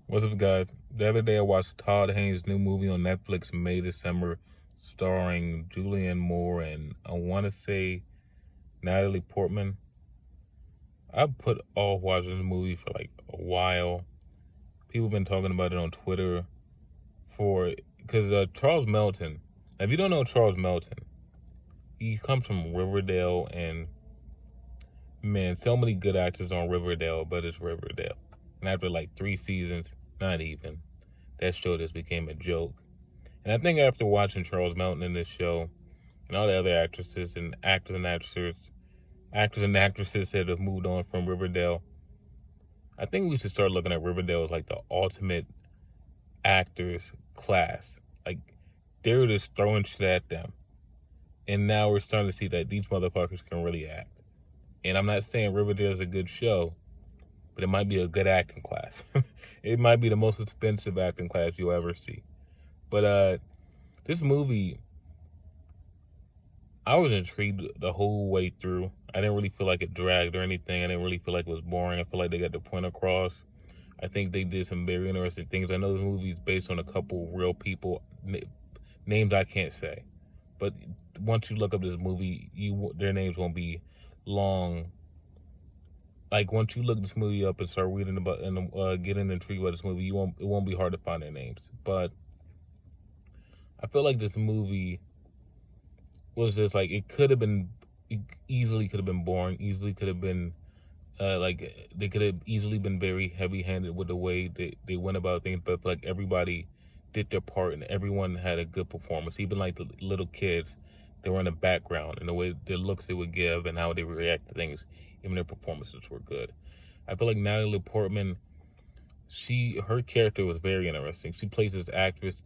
What's up, guys? The other day I watched Todd Haynes' new movie on Netflix, May December, starring Julianne Moore and I want to say Natalie Portman. I've put off watching the movie for like a while. People have been talking about it on Twitter because Charles Melton. If you don't know Charles Melton, he comes from Riverdale, and man, so many good actors on Riverdale, but it's Riverdale. And after like 3 seasons, not even, that show just became a joke. And I think after watching Charles Melton in this show, and all the other actresses and actors and actresses that have moved on from Riverdale, I think we should start looking at Riverdale as like the ultimate actors class. Like, they were just throwing shit at them. And now we're starting to see that these motherfuckers can really act. And I'm not saying Riverdale is a good show, but it might be a good acting class. It might be the most expensive acting class you'll ever see. But this movie, I was intrigued the whole way through. I didn't really feel like it dragged or anything. I didn't really feel like it was boring. I feel like they got the point across. I think they did some very interesting things. I know this movie is based on a couple real people, names I can't say. But once you look up this movie, their names won't be long. Like, once you look this movie up and start reading about and getting intrigued about this movie, it won't be hard to find their names. But I feel like this movie was just like, it easily could have been boring, easily could have been like they could have easily been very heavy-handed with the way they went about things, but like everybody did their part and everyone had a good performance. Even like the little kids, they were in the background, and the way their looks they would give and how they would react to things, even their performances were good. I feel like Natalie Portman, her character was very interesting. She plays this actress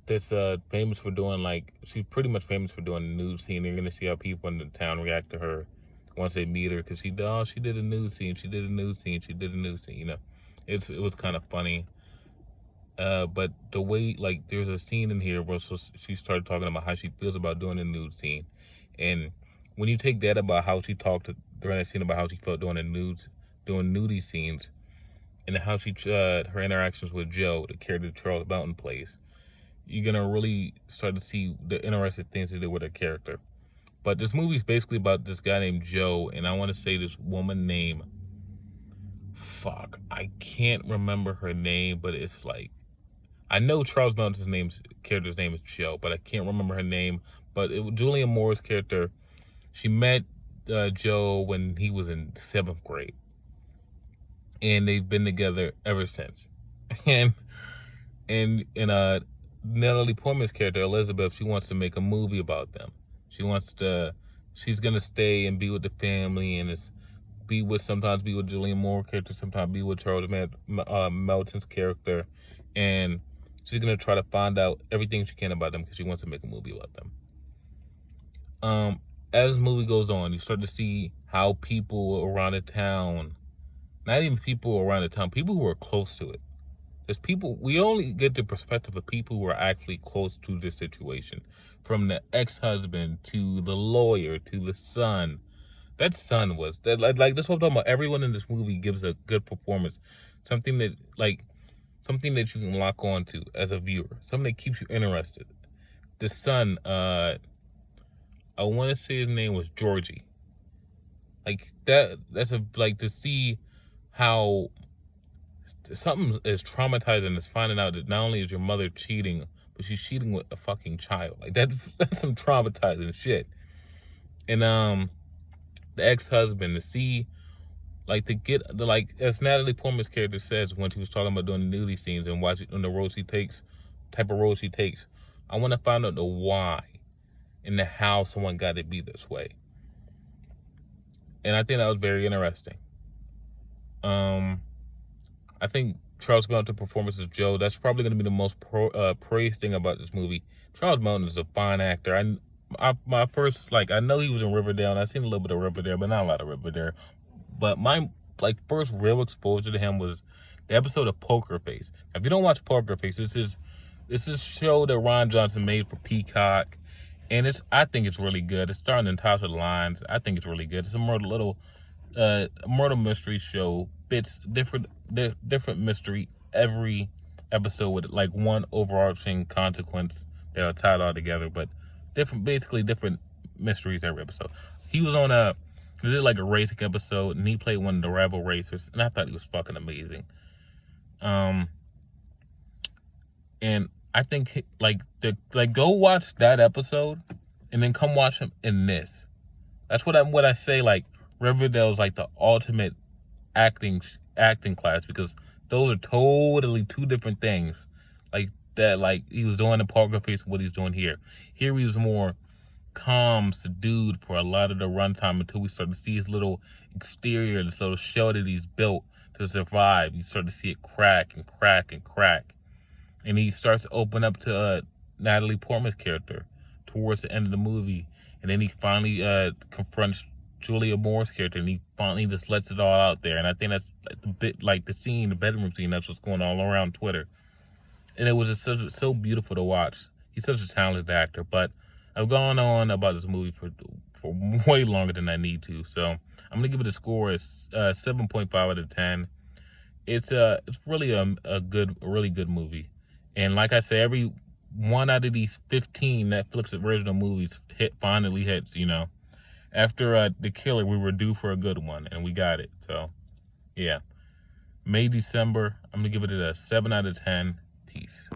that's famous for doing, like, she's pretty much famous for doing the nude scene. You're gonna see how people in the town react to her once they meet her, because she did a nude scene, she did a nude scene, she did a nude scene. It was kind of funny. But the way, like, there's a scene in here where she started talking about how she feels about doing a nude scene, and when you take that about how she talked during that scene about how she felt doing nudie scenes, and how her interactions with Joe, the character Charles Mountain plays, you're gonna really start to see the interesting things they do with her character. But this movie is basically about this guy named Joe, and I want to say this woman named, I can't remember her name, but it's like, I know Charles Mountain's character's name is Joe, but I can't remember her name. But Julianne Moore's character, she met Joe when he was in 7th grade, and they've been together ever since. And Natalie Portman's character, Elizabeth, she wants to make a movie about them. She's gonna stay and be with the family, and sometimes be with Julianne Moore's character, sometimes be with Charles Melton's character, and she's gonna try to find out everything she can about them because she wants to make a movie about them. As the movie goes on, you start to see how people around the town, not even people around the town, people who are close to it. There's people, we only get the perspective of people who are actually close to the situation. From the ex-husband to the lawyer to the son. That son was, that's what I'm talking about. Everyone in this movie gives a good performance. Something that you can lock on to as a viewer. Something that keeps you interested. The son, I want to say his name was Georgie. Like, to see how something as traumatizing as finding out that not only is your mother cheating, but she's cheating with a fucking child. Like, that's some traumatizing shit. And the ex-husband, to see, like, as Natalie Portman's character says when she was talking about doing the nudie scenes and watching on the role she takes, type of role she takes, I want to find out the why and the how someone got to be this way. And I think that was very interesting. I think Charles Melton's performance as Joe, that's probably going to be the most praised thing about this movie. Charles Melton is a fine actor. I know he was in Riverdale, and I've seen a little bit of Riverdale, but not a lot of Riverdale. But my first real exposure to him was the episode of Poker Face. Now, if you don't watch Poker Face, this is a show that Ron Johnson made for Peacock, and I think it's really good. It's starring Natasha Lyonne. I think it's really good. It's a more little murder mystery show, bits different mystery every episode with like one overarching consequence that are tied all together, but basically different mysteries every episode. He was on he did like a racing episode, and he played one of the rival racers, and I thought he was fucking amazing. And I think go watch that episode, and then come watch him in this. That's what I say. Like, Riverdale's like the ultimate acting class, because those are totally two different things. Like that, like he was doing in Poker Face, what he's doing here. Here he was more calm, subdued for a lot of the runtime until we start to see his little exterior, this little shell that he's built to survive. You start to see it crack and crack and crack, and he starts to open up to Natalie Portman's character towards the end of the movie, and then he finally confronts Julia Moore's character, and he finally just lets it all out there. And I think that's the bedroom scene, that's what's going all around Twitter. And it was just so beautiful to watch. He's such a talented actor. But I've gone on about this movie for way longer than I need to. So I'm gonna give it a score as 7.5 out of 10. It's really a really good movie. And like I say, every one out of these 15 Netflix original movies finally hits, After The Killer, we were due for a good one, and we got it. So, yeah. May, December, I'm going to give it a 7 out of 10. Peace.